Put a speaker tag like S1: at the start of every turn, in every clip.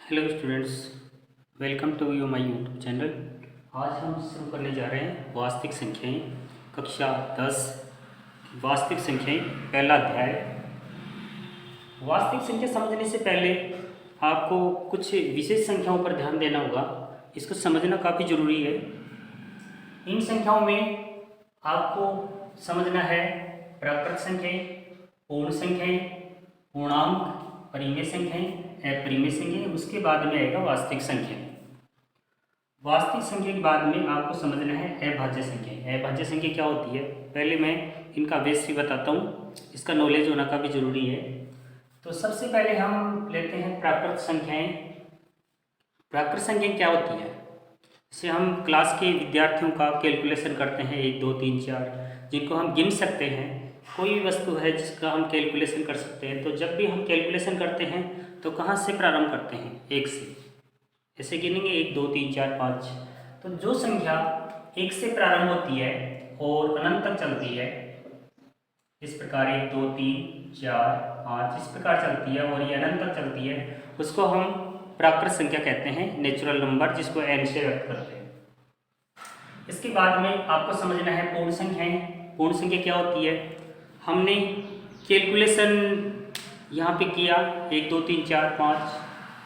S1: Hello students, welcome to you my YouTube channel. आज हम शुरू करने जा रहे हैं वास्तविक संख्याएं, कक्षा 10 वास्तविक संख्याएं, पहला अध्याय। वास्तविक संख्या समझने से पहले आपको कुछ विशेष संख्याओं पर ध्यान देना होगा। इसको समझना काफ़ी ज़रूरी है। इन संख्याओं में आपको समझना है प्राकृत संख्याएं, पूर्ण संख्याएं, पूर्णांक, परिमेय संख्याएं, अपरिमेय संख्याएं, उसके बाद में आएगा वास्तविक संख्या। वास्तविक संख्या के बाद में आपको समझना है अभाज्य संख्या। अभाज्य संख्या क्या होती है, पहले मैं इनका बेस भी बताता हूँ, इसका नॉलेज होना काफ़ी जरूरी है। तो सबसे पहले हम लेते हैं प्राकृत संख्याएं। प्राकृत संख्या क्या होती है, जैसे हम क्लास के विद्यार्थियों का कैलकुलेशन करते हैं 1 2 3 4, जिनको हम गिन सकते हैं। कोई भी वस्तु है जिसका हम कैलकुलेशन कर सकते हैं, तो जब भी हम कैलकुलेशन करते हैं तो कहाँ से प्रारंभ करते हैं, 1 से। ऐसे गिनेंगे 1 2 3 4 5। तो जो संख्या 1 से प्रारंभ होती है और अनंत तक चलती है, इस प्रकार 1 2 3 4 5 इस प्रकार चलती है और ये अनंत तक चलती है, उसको हम प्राकृत संख्या कहते हैं, नेचुरल नंबर, जिसको n से व्यक्त करते हैं। इसके बाद में आपको समझना है पूर्ण संख्याएं। पूर्ण संख्या क्या होती है, हमने कैलकुलेशन यहाँ पे किया 1 2 3 4 5,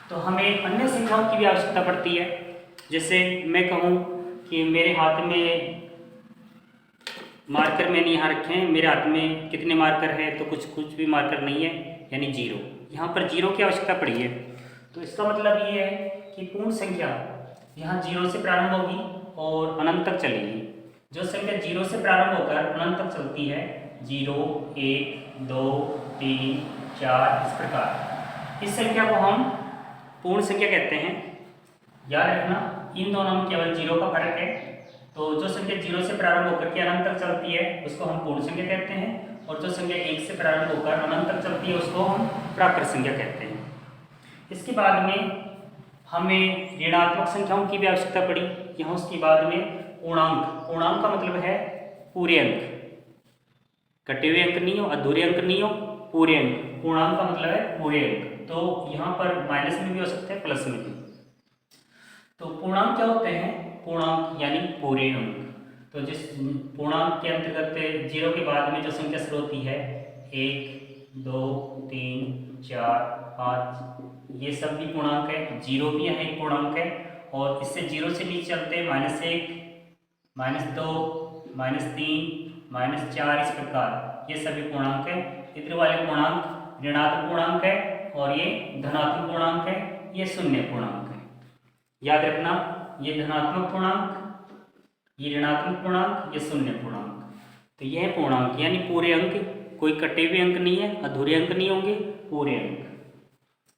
S1: तो हमें अन्य संख्याओं की भी आवश्यकता पड़ती है। जैसे मैं कहूँ कि मेरे हाथ में मार्कर मैंने यहाँ रखे हैं, मेरे हाथ में कितने मार्कर है, तो कुछ भी मार्कर नहीं है, यानी 0। यहाँ पर 0 की आवश्यकता पड़ी है। तो इसका मतलब ये है कि पूर्ण संख्या यहाँ 0 से प्रारंभ होगी और अनंत तक चलेगी। जो संख्या 0 से प्रारंभ होकर अनंत तक चलती है, 0 1 2 3 4 इस प्रकार, इस संख्या को हम पूर्ण संख्या कहते हैं। याद रखना, इन दोनों में केवल 0 का फर्क है। तो जो संख्या 0 से प्रारंभ होकर के अनंत तक चलती है उसको हम पूर्ण संख्या कहते हैं, और जो संख्या 1 से प्रारंभ होकर अनंत तक चलती है उसको हम प्राकृत संख्या कहते हैं। इसके बाद में हमें ऋणात्मक संख्याओं की भी आवश्यकता पड़ी। यहाँ उसके बाद में पूर्णांक। पूर्णांक का मतलब है पूरे अंक, कटे हुए अंक नहीं हो, अधूरे अंक नहीं हो, पूरे अंक। पूर्णांक का मतलब है पूरे अंक। तो यहाँ पर माइनस में भी हो सकते हैं, प्लस में भी। तो पूर्णांक क्या होते हैं, पूर्णांक यानी पूरे अंक। तो जिस पूर्णांक के अंतर्गत 0 के बाद में जो संख्या शुरू होती है, 1 2 3 4 5, ये सब भी पूर्णांक है। 0 भी यहाँ एक पूर्णांक है, और इससे 0 से नीचे चलते हैं -1 -2 -3 -4 इस प्रकार, ये सभी पूर्णांक है। इधर वाले पूर्णांक ऋणात्मक पूर्णांक है और ये धनात्मक पूर्णांक है, ये शून्य पूर्णांक है। याद रखना, ये धनात्मक पूर्णांक, ये ऋणात्मक पूर्णांक, ये शून्य पूर्णांक। तो यह पूर्णांक यानी पूरे अंक, कोई कटे हुए अंक नहीं है, अधूरे अंक नहीं होंगे, पूरे अंक,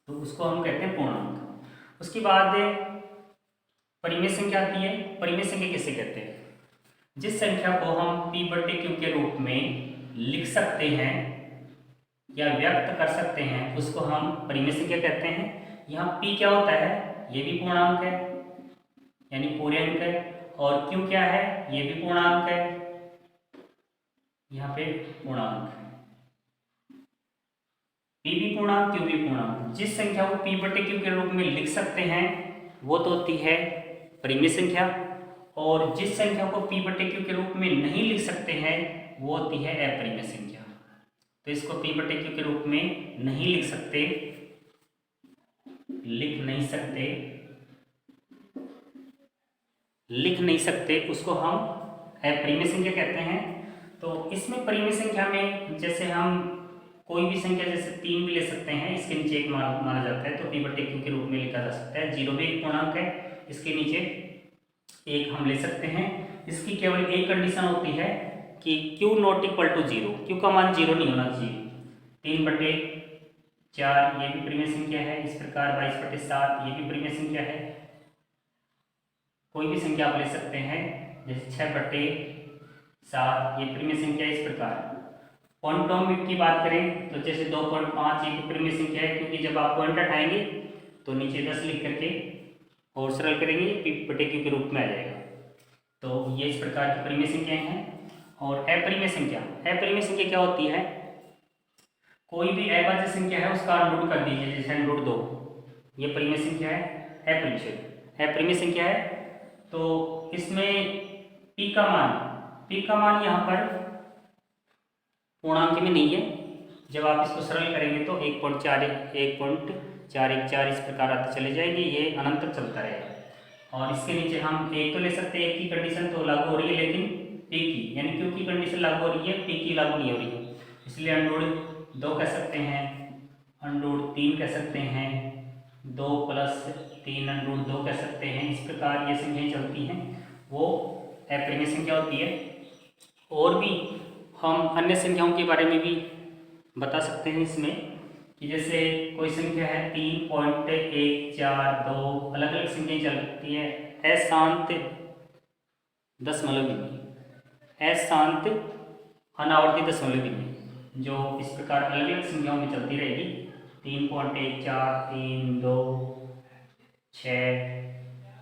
S1: तो उसको हम कहते हैं पूर्णांक। उसके बाद परिमेय संख्या आती है। परिमेय संख्या किसे कहते हैं, जिस संख्या को हम p/q के रूप में लिख सकते हैं या व्यक्त कर सकते हैं उसको हम परिमेय संख्या कहते हैं। यहाँ p क्या होता है, ये भी पूर्णांक है यानी पूरे अंक है, और q क्या है, ये भी पूर्णांक है, यहाँ पे पूर्णांक है। p भी पूर्णांक, q भी पूर्णांक। जिस संख्या को p/q के रूप में लिख सकते हैं वो तो होती है परिमेय संख्या, और जिस संख्या को p/q के रूप में नहीं लिख सकते हैं वो होती है अपरिमेय संख्या। तो इसको p/q के रूप में नहीं लिख सकते, लिख नहीं सकते, उसको हम अपरिमेय संख्या कहते हैं। तो इसमें परिमेय संख्या में जैसे हम कोई भी संख्या जैसे 3 भी ले सकते हैं, इसके नीचे 1 माना जाता है, तो p/q के रूप में लिखा जा सकता है। 0 भी एक पूर्णांक है, इसके नीचे 1 हम ले सकते हैं। इसकी केवल एक कंडीशन होती है कि q not equal to 0, q का मान 0 नहीं होना चाहिए। 3/4 ये भी परिमेय संख्या है, इस प्रकार 22/7 ये भी परिमेय संख्या है। कोई भी संख्या आप ले सकते हैं, जैसे 6/7 ये परिमेय संख्या है, इस प्रकार। क्वांटम की बात करें तो जैसे 2.5 ये भी परिमेय संख्या है, क्योंकि जब आप पॉइंट हटाएंगे तो नीचे 10 लिख करके और सरल करेंगे, p/q के रूप में आ जाएगा। तो ये इस प्रकार की परिमेय संख्याएं हैं। और अपरिमेय संख्या, अपरिमेय संख्या क्या होती है, कोई भी अभाज्य संख्या है उसका रूट कर दीजिए, जैसे √2, ये परिमेय संख्या है, अपरिमेय संख्या है। तो इसमें p का मान यहाँ पर पूर्णांक में नहीं है। जब आप इसको सरल करेंगे तो 1.41 इस प्रकार आते चले जाएंगे, ये अनंत तक चलता रहेगा। और इसके नीचे हम एक तो ले सकते हैं, एक की कंडीशन तो लागू हो रही है, लेकिन p की यानी q की कंडीशन लागू हो रही है, p की लागू नहीं हो रही है, इसलिए अंडूड 2 कह सकते हैं, अंडूड 3 कह सकते हैं, 2 + 3 अंडूड 2 कह सकते हैं। इस प्रकार ये संख्याएं चलती हैं, वो अपरिमेय संख्या होती है। और भी हम अन्य संख्याओं के बारे में भी बता सकते हैं इसमें, कि जैसे कोई संख्या है 3.142, अलग अलग संख्याएं चलती है, अशांत दशमलव बिंदु, अशांत अनावर्ती दशमलव बिंदु, जो इस प्रकार अलग अलग संख्याओं में चलती रहेगी, 3.14, 3, 2, 6,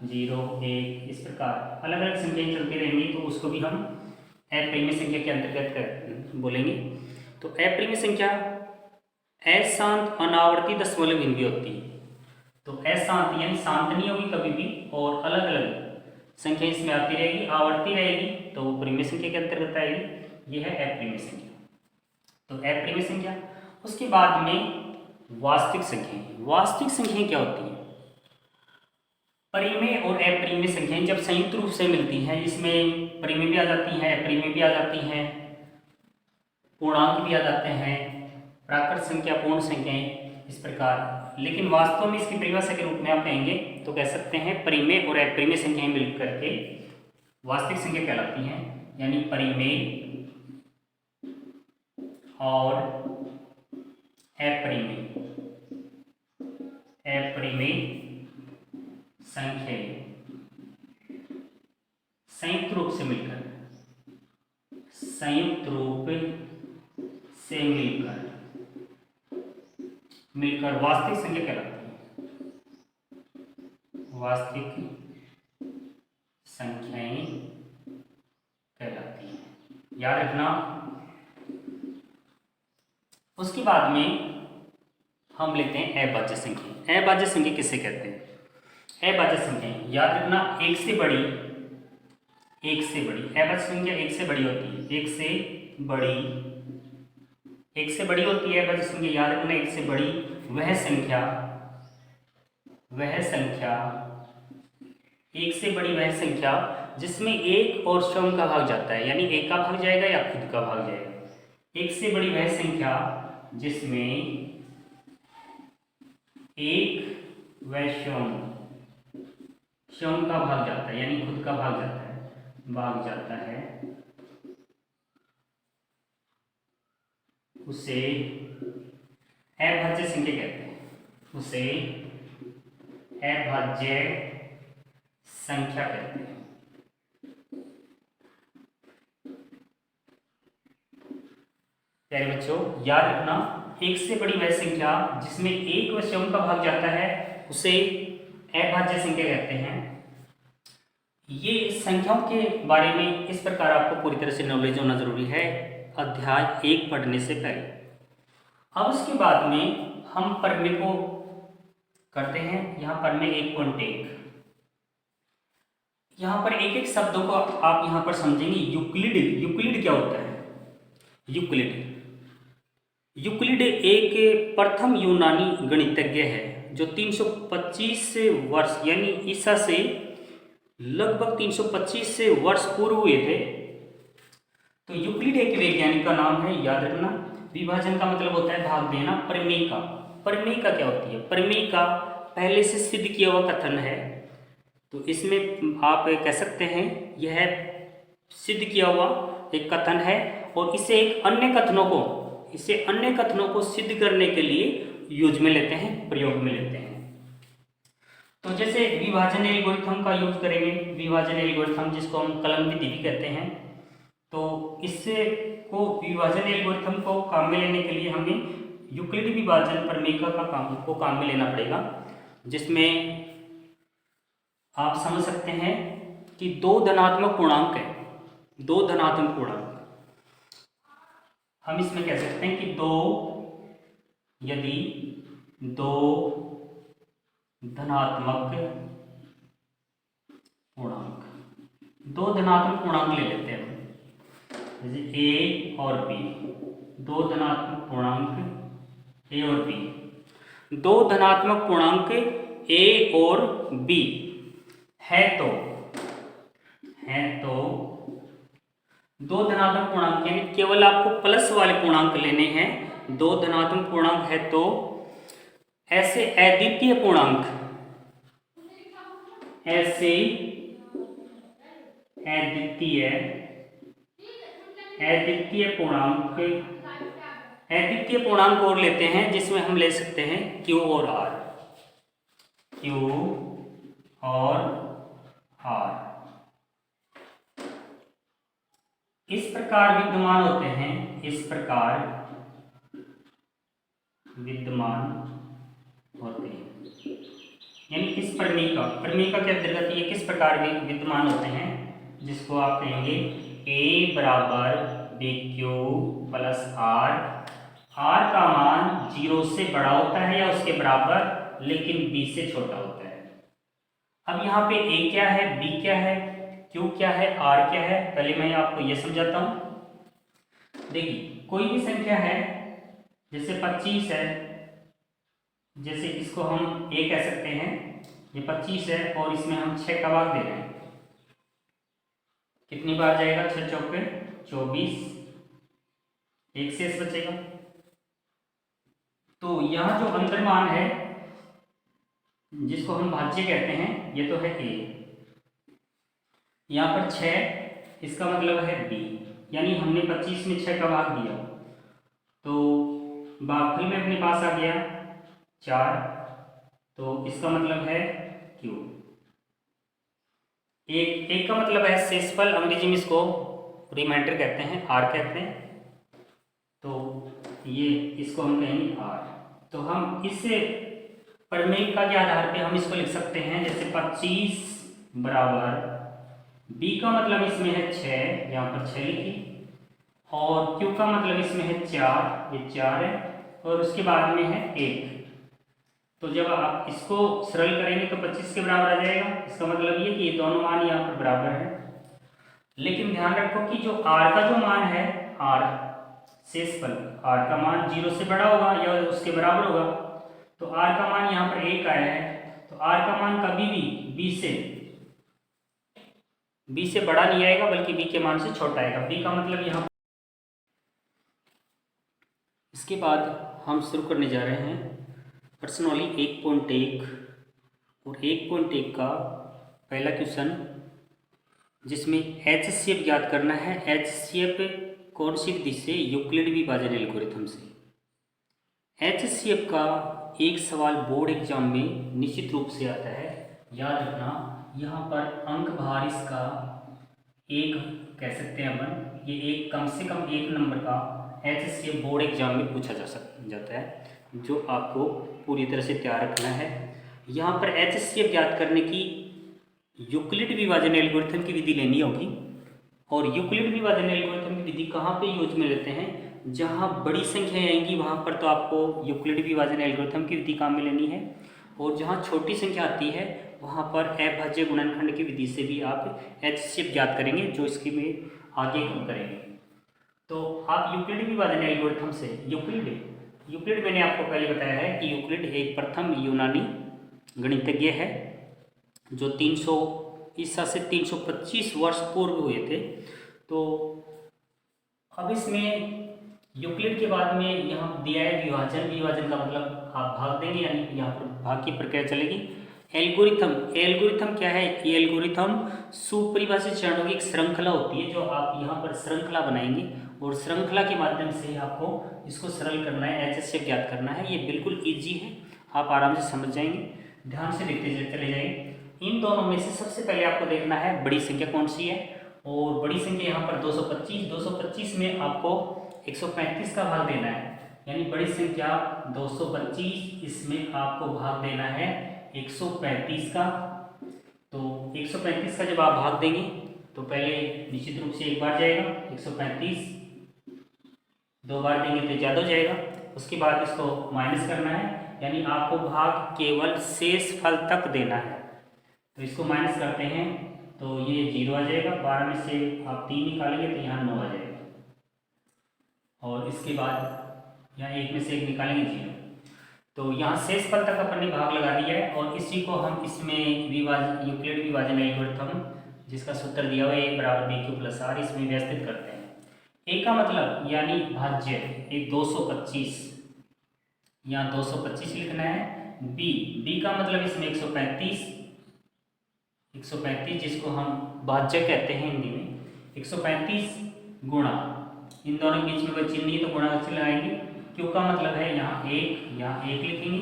S1: 0, 1, इस प्रकार अलग अलग संख्याएं चलती रहेंगी, तो उसको भी हम अपरिमेय संख्या के अंतर्गत बोलेंगे। तो अपरिमेय संख्या अशांत अनावर्ती दशमलव बिंदु होती है। तो अशांत यानी शांत नहीं होगी कभी भी, और अलग अलग संख्या इसमें आती रहेगी, आवर्ती रहेगी, तो वो परिमेय संख्या के अंतर्गत आएगी। ये है अपरिमेय संख्या। तो अपरिमेय संख्या, उसके बाद में वास्तविक संख्याएं। वास्तविक संख्याएं क्या होती हैं? परिमेय और अपरिमेय संख्याएं जब संयुक्त रूप से मिलती हैं, इसमें परिमेय भी आ जाती हैं, अपरिमेय भी आ जाती हैं, पूर्णांक भी आ जाते हैं, प्राकृत संख्या, पूर्ण संख्याएं, इस प्रकार। लेकिन वास्तव में इसकी परिभाषा के रूप में आप कहेंगे तो कह सकते हैं परिमेय और अपरिमेय संख्याएं मिलकर के वास्तविक संख्या कहलाती हैं। यानी परिमेय और अपरिमेय संख्याएं संयुक्त रूप से मिलकर वास्तविक संख्या कहलाती है। वास्तविक संख्याएं कहलाती हैं, याद रखना। उसके बाद में हम लेते हैं अभाज्य संख्या। अभाज्य संख्या किसे कहते हैं? अभाज्य संख्या याद रखना, एक से बड़ी अभाज्य संख्या एक से बड़ी होती है, एक से बड़ी होती है अभाज्य संख्या। याद रखना, एक से बड़ी वह संख्या एक से बड़ी वह संख्या जिसमें एक और स्वयं का भाग जाता है, यानी एक का भाग जाएगा या खुद का भाग जाएगा। एक से बड़ी वह संख्या जिसमें एक व स्वयं का भाग जाता है, यानी खुद का भाग जाता है, उसे अभाज्य संख्या कहते हैं। उसे अभाज्य संख्या कहते हैं। प्यारे बच्चों, याद रखना, एक से बड़ी वह संख्या जिसमें एक व स्वयं का भाग जाता है उसे अभाज्य संख्या कहते हैं। ये संख्याओं के बारे में इस प्रकार आपको पूरी तरह से नॉलेज होना जरूरी है अध्याय 1 पढ़ने से पहले। अब उसके बाद में हम परिमेय को करते हैं। यहाँ परिमेय 1.1, यहाँ पर एक एक शब्दों को आप यहाँ पर समझेंगे। यूक्लिड क्या होता है? यूक्लिड एक प्रथम यूनानी गणितज्ञ है जो 325 वर्ष यानी ईसा से लगभग 325 वर्ष पूर्व हुए थे। तो यूक्लिड एक वैज्ञानिक का नाम है, याद रखना। विभाजन का मतलब होता है भाग देना। परिमेय का क्या होती है? परिमेय का पहले से सिद्ध किया हुआ कथन है। तो इसमें आप कह सकते हैं यह सिद्ध किया हुआ एक कथन है, और इसे अन्य कथनों को सिद्ध करने के लिए यूज में लेते हैं, प्रयोग में लेते हैं। तो जैसे विभाजन एल्गोरिथम का यूज करेंगे, विभाजन एल्गोरिथम जिसको हम कलन विधि भी कहते हैं। तो इससे विभाजन एल्गोरिथम को काम में लेने के लिए हमें यूक्लिड विभाजन परिमेय का काम में लेना पड़ेगा, जिसमें आप समझ सकते हैं कि दो धनात्मक पूर्णांक है। हम इसमें कह सकते हैं कि यदि दो धनात्मक पूर्णांक। दो धनात्मक पूर्णांक ले लेते हैं जैसे ए और बी। दो धनात्मक पूर्णांक ए और बी। दो धनात्मक पूर्णांक ए और बी है तो दो धनात्मक पूर्णांक यानी केवल आपको प्लस वाले पूर्णांक लेने हैं। दो धनात्मक पूर्णांक है तो ऐसे अद्वितीय पूर्णांक, ऐसे अद्वितीय पूर्णांक और लेते हैं जिसमें हम ले सकते हैं Q और R। इस प्रकार विद्यमान होते हैं, यानी इस प्रमेय का क्या अंतर्गत ये किस प्रकार विद्यमान होते हैं, जिसको आप कहेंगे A बराबर BQ प्लस R। R का मान 0 से बड़ा होता है या उसके बराबर, लेकिन B से छोटा होता है। अब यहाँ पे A क्या है, B क्या है, Q क्या है, R क्या है, पहले मैं आपको ये समझाता हूँ। देखिए कोई भी संख्या है जैसे 25 है, जैसे इसको हम A कह सकते हैं, ये 25 है और इसमें हम 6 का भाग दे रहे हैं। कितनी बार जाएगा, 6 चौके 24, एक शेष बचेगा। तो यहाँ जो अंतर मान है जिसको हम भाज्य कहते हैं, ये तो है A, यहाँ पर 6 इसका मतलब है B, यानी हमने 25 में 6 का भाग दिया तो भागफल में अपने पास आ गया 4, तो इसका मतलब है Q। एक का मतलब है शेषफल, अंग्रेजी में इसको रिमाइंडर कहते हैं, R कहते हैं, तो ये इसको हम कहेंगे R। तो हम इससे प्रमेय का के आधार पे हम इसको लिख सकते हैं जैसे 25 बराबर B का मतलब इसमें है 6, यहाँ पर 6 लिखी, और Q का मतलब इसमें है 4, ये 4 है, और उसके बाद में है 1। तो जब आप इसको सरल करेंगे तो 25 के बराबर आ जाएगा। इसका मतलब ये कि ये दोनों मान यहाँ पर बराबर है। लेकिन ध्यान रखो कि जो R का जो मान है, R शेषफल, R का मान 0 से बड़ा होगा या उसके बराबर होगा, तो R का मान यहाँ पर 1 आया है, तो R का मान कभी भी B से बड़ा नहीं आएगा बल्कि B के मान से छोटा आएगा। B का मतलब यहाँ। इसके बाद हम शुरू करने जा रहे हैं पर्सनली 1.1 और 1.1 का पहला क्वेश्चन, जिसमें HCF ज्ञात करना है। HCF कौन सी विधि से, यूक्लिड विभाजन एल्गोरिथम से। HCF का एक सवाल बोर्ड एग्जाम में निश्चित रूप से आता है, याद रखना। यहाँ पर अंक भार इसका एक कह सकते हैं अपन, ये एक कम से कम 1 नंबर का HCF बोर्ड एग्जाम में पूछा जाता है, जो आपको पूरी तरह से तैयार रखना है। यहाँ पर HCF ज्ञात करने की यूक्लिड विभाजन एल्गोरिथम की विधि लेनी होगी, और यूक्लिड विभाजन एल्गोरिथम की विधि कहाँ पे यूज में लेते हैं, जहाँ बड़ी संख्या आएंगी वहाँ पर तो आपको यूक्लिड विभाजन एल्गोरिथम की विधि काम में लेनी है, और जहाँ छोटी संख्या आती है वहाँ पर अभाज्य गुणनखंड की विधि से भी आप HCF ज्ञात करेंगे, जो इसकी में आगे हम करेंगे। तो आप यूक्लिड विभाजन एल्गोरिथम से यूक्लिड मैंने आपको पहले बताया है कि यूक्लिड एक प्रथम यूनानी गणितज्ञ है जो 300 ईसा से 325 वर्ष पूर्व हुए थे। तो अब इसमें यूक्लिड के बाद में यहाँ दिया है विभाजन का मतलब आप भाग देंगे, यानी यहाँ पर भाग की प्रक्रिया चलेगी। एल्गोरिथम क्या है, ये एल्गोरिथम सुपरिभाषित चरणों की एक श्रृंखला होती है, जो आप यहाँ पर श्रृंखला बनाएंगे और श्रृंखला के माध्यम से आपको इसको सरल करना है, HCF ज्ञात करना है। ये बिल्कुल ईजी है, आप आराम से समझ जाएंगे, ध्यान से देखते चले जाएंगे। इन दोनों में से सबसे पहले आपको देखना है बड़ी संख्या कौन सी है, और बड़ी संख्या यहाँ पर 225 में आपको 135 का भाग देना है, यानी बड़ी संख्या 225, इसमें आपको भाग देना है 135 का। तो 135 का जब आप भाग देंगे तो पहले निश्चित रूप से एक बार जाएगा 135, 2 बार देंगे तो ज़्यादा हो जाएगा, उसके बाद इसको माइनस करना है, यानी आपको भाग केवल शेष फल तक देना है। तो इसको माइनस करते हैं तो ये 0 आ जाएगा, 12 में से आप 3 निकालेंगे तो यहाँ 9 आ जाएगा, और इसके बाद यहाँ 1 में से 1 निकालेंगे 0। तो यहाँ शेष फल तक अपन ने भाग लगा दिया है, और इसी को हम इसमें विभाजन, यूक्लिड विभाजन एल्गोरिथम जिसका सूत्र दिया हुआ है a बराबर बी क्यू प्लस आर, इसमें व्यवस्थित करते हैं। a का मतलब यानी भाज्य एक 225, यहाँ 225 लिखना है। b का मतलब इसमें 135, 135 जिसको हम भाज्य कहते हैं हिंदी में, 135 गुणा, इन दोनों के बीच में कोई चिन्ह नहीं है तो गुणा से लगाएंगे। q का मतलब है यहाँ 1, यहाँ 1 लिखेंगे।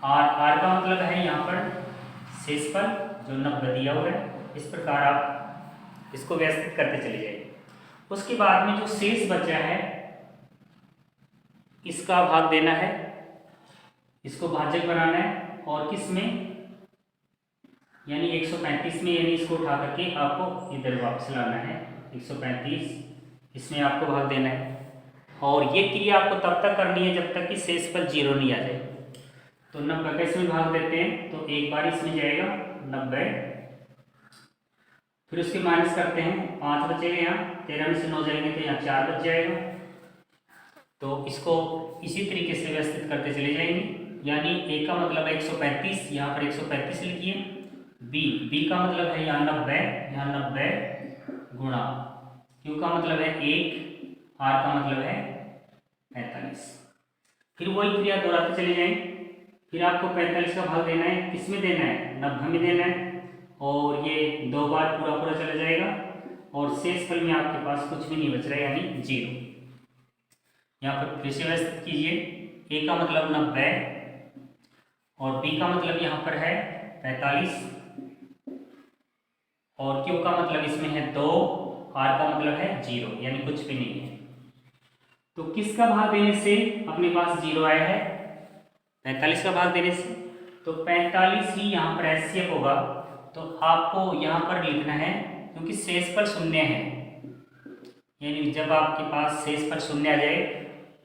S1: r का मतलब है यहाँ पर शेषफल जो 90 दिया हुआ है। इस प्रकार आप इसको व्यवस्थित करते चले जाइए। उसके बाद में जो शेष बचा है इसका भाग देना है, इसको भाजक बनाना है, और किस में, यानी 135 में, यानी इसको उठा करके आपको इधर वापस लाना है। 135 इसमें आपको भाग देना है, और ये क्रिया आपको तब तक करनी है जब तक कि शेषफल 0 नहीं आ जाए। तो 90 का इसमें भाग देते हैं तो एक बार इसमें जाएगा 90, फिर उसके माइनस करते हैं, 5 बचेगा यहाँ, 13 में से 9 जाएंगे तो यहाँ 4 बच जाएगा। तो इसको इसी तरीके से व्यवस्थित करते चले जाएंगे, यानी a का मतलब है 135, यहाँ पर 135 लिखिए। b का मतलब है यहाँ 90, यहाँ 90 गुणा, q का मतलब है 1, r का मतलब है 45। फिर वही क्रिया दोहराते चले जाएंगे। फिर आपको 45 का भाग देना है, किसमें देना है, 90 में देना है, और ये 2 बार पूरा पूरा चला जाएगा, और शेष फल में आपके पास कुछ भी नहीं बच रहा है, यानी 0। यहाँ पर फिर से व्यवस्थित कीजिए। a का मतलब 90, और b का मतलब यहाँ पर है 45, और q का मतलब इसमें है 2, r का मतलब है 0, यानी कुछ भी नहीं है। तो किसका भाग देने से अपने पास 0 आया है, 45 का भाग देने से। तो 45 ही यहाँ पर HCF होगा, तो आपको यहाँ पर लिखना है, क्योंकि शेषफल शून्य है, यानी जब आपके पास शेषफल शून्य आ जाए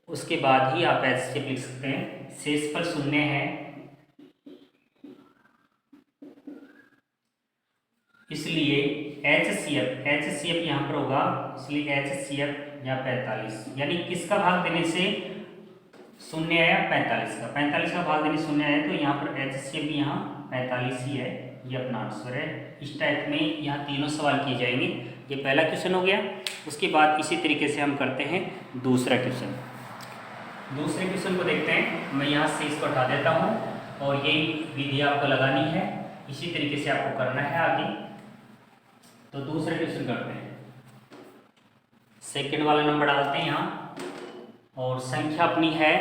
S1: उसके बाद ही आप HCF लिख सकते हैं। शेषफल शून्य है, इसलिए HCF यहाँ पर होगा, इसलिए HCF यहाँ 45, यानी किसका भाग देने से शून्य आया, 45 का, 45 का भाग देने शून्य आया, तो यहाँ पर HCF भी यहाँ 45 ही है, ये अपना आंसर है। इस टाइप में यहाँ तीनों सवाल किए जाएंगे। ये पहला क्वेश्चन हो गया। उसके बाद इसी तरीके से हम करते हैं दूसरा क्वेश्चन। दूसरे क्वेश्चन को देखते हैं। मैं यहाँ से इसको हटा देता हूँ, और यही विधि आपको लगानी है, इसी तरीके से आपको करना है आगे। तो दूसरा क्वेश्चन करते हैं। सेकंड वाला नंबर डालते हैं यहाँ, और संख्या अपनी है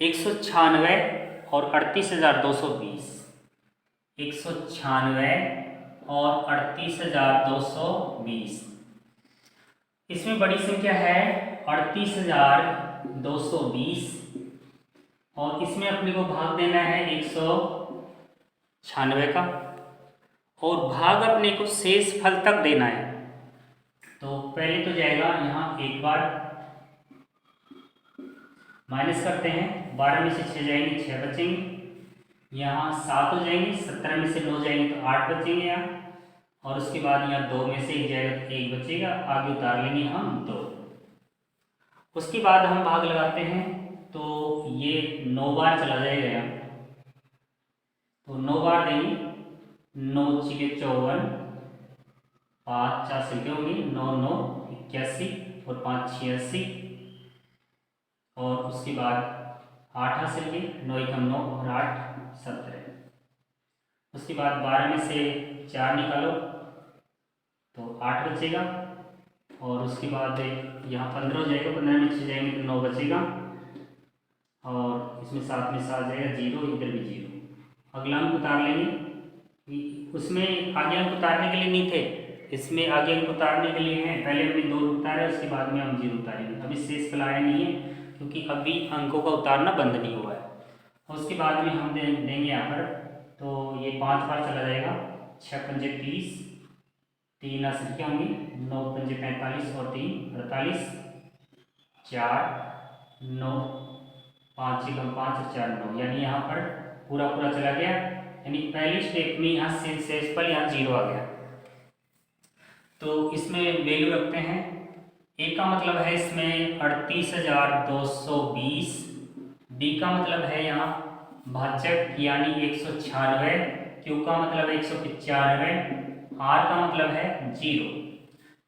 S1: 196 और 38,220। 196 और 38,220। इसमें बड़ी संख्या है 38,220, और इसमें अपने को भाग देना है 196 का, और भाग अपने को शेष फल तक देना है। तो पहले तो जाएगा यहाँ एक बार, माइनस करते हैं, 12 में से 6 जाएंगे 6 बचेंगे, यहाँ 7 हो जाएंगे, 17 में से 9 जाएंगे तो 8 बचेंगे यहाँ, और उसके बाद यहाँ 2 में से 1 जाएगा तो 1 बचेगा, आगे उतार लेंगे हम 2। उसके बाद हम भाग लगाते हैं, तो ये 9 बार चला जाएगा यहाँ, तो 9 बार देंगे, 9 छिके 54, 5 4 से होंगे, 9 9 81, और 5 86, और उसके बाद 8 हासिल के, 9 एकम 9 और 8 17। उसके बाद 12 में से 4 निकालो तो 8 बचेगा, और उसके बाद यहाँ 15 हो जाएगा, 15 में 6 जाएंगे तो 9 बचेगा, और इसमें 7 में 7 जाएगा 0, इधर भी 0। अगला अंक उतार लेंगे, उसमें आगे अंक उतारने के लिए नहीं थे, इसमें आगे अंक उतारने के लिए हैं। पहले हमने 2 उतारे, उसके बाद में हम 0 उतारेंगे। अभी शेष फल आया नहीं है, क्योंकि अभी अंकों का उतारना बंद नहीं हुआ है। उसके बाद में हम देंगे यहाँ पर, तो ये 5 बार चला जाएगा, 6 पंजे 30, 3 असर क्या होंगे, 9 पंजे 45 और 3 48, 4 9 5 एकम 5 और 4 9, यानी यहाँ पर पूरा पूरा चला गया, यानी पहली स्टेप में यहाँ से शेषफल यहाँ 0 आ गया। तो इसमें वैल्यू रखते हैं। ए का मतलब है इसमें 38,220, बी का मतलब है यहाँ भाजक यानी 196, क्यू का मतलब है 195, आर का मतलब है 0।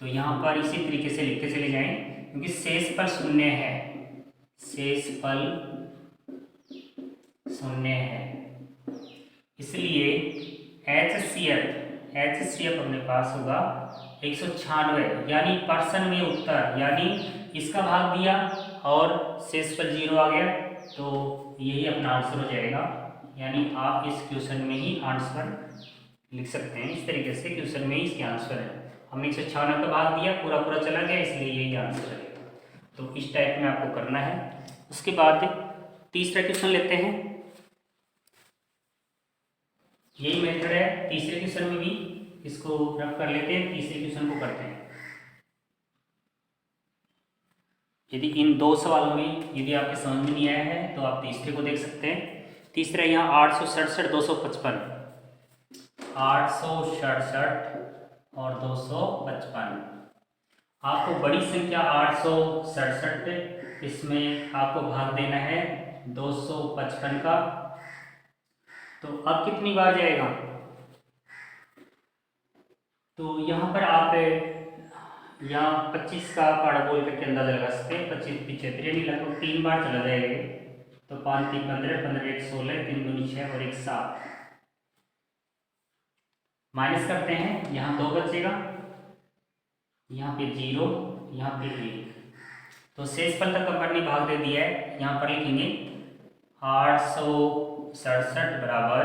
S1: तो यहाँ पर इसी तरीके से लिखते चले जाएं, क्योंकि शेषफल शून्य है, शेषफल शून्य है, इसलिए HCF अपने पास होगा 196, यानी पर्सन में उत्तर, यानी इसका भाग दिया और शेषफल 0 आ गया, तो यही अपना आंसर हो जाएगा। यानी आप इस क्वेश्चन में ही आंसर लिख सकते हैं। इस तरीके से क्वेश्चन में ही इसके आंसर है। हमने 196 का भाग दिया, पूरा पूरा चला गया, इसलिए यही आंसर है। तो इस टाइप में आपको करना है। उसके बाद तीसरा क्वेश्चन लेते हैं। यही मेथड है तीसरे क्वेश्चन में भी, इसको रफ कर लेते हैं, तीसरे क्वेश्चन को करते हैं। यदि इन दो सवालों में यदि आपके समझ में नहीं आया है तो आप तीसरे को देख सकते हैं। तीसरा यहाँ 867 255, 867 और 255। आपको बड़ी संख्या 867, इसमें आपको भाग देना है 255 का। तो अब कितनी बार जाएगा, तो यहाँ पर आप यहाँ 25 का पाड़ा बोल करके अंदाजा लगा सकते हैं। 25 75 यानी लगभग 3 बार चला जाएगा। तो 5 3 15, 15 1 16, 3 2 6 और 1 7। माइनस करते हैं, यहाँ 2 बचेगा, यहाँ पे 0, यहाँ पे 1। तो शेषफल तक अपन ने भाग दे दिया है। यहाँ पर लिखेंगे 867 बराबर,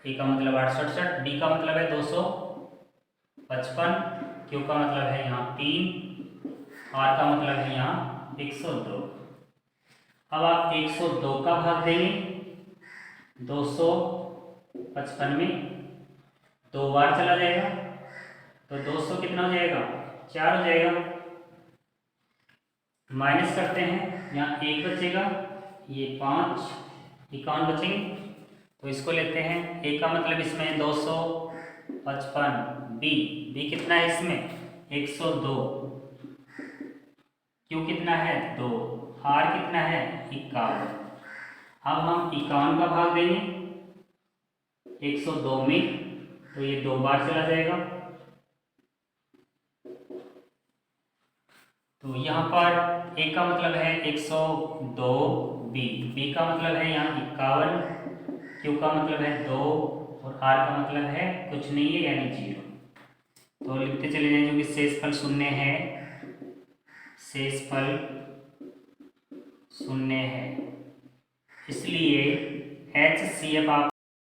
S1: ए का मतलब 867, बी का मतलब है 255, क्यू का मतलब है यहाँ 3, आर का मतलब है यहाँ 102। अब आप 102 का भाग देंगे 255 में, 2 बार चला जाएगा, तो 200 कितना हो जाएगा, 4 हो जाएगा। माइनस करते हैं, यहाँ 1 बचेगा, ये 5, 51 बचेंगे। तो इसको लेते हैं, ए का मतलब इसमें 255, बी कितना है इसमें 102, क्यू कितना है 2, आर कितना है 51। अब हम 51 का भाग देंगे 102 में, तो ये 2 बार चला जाएगा। तो यहाँ पर ए का मतलब है 102, बी का मतलब है यहाँ 51, क्यू का मतलब है 2 और आर का मतलब है कुछ नहीं है यानी 0। तो लिखते चले जाएं, जो कि शेषफल शून्य है, शेषफल शून्य है, इसलिए HCF आप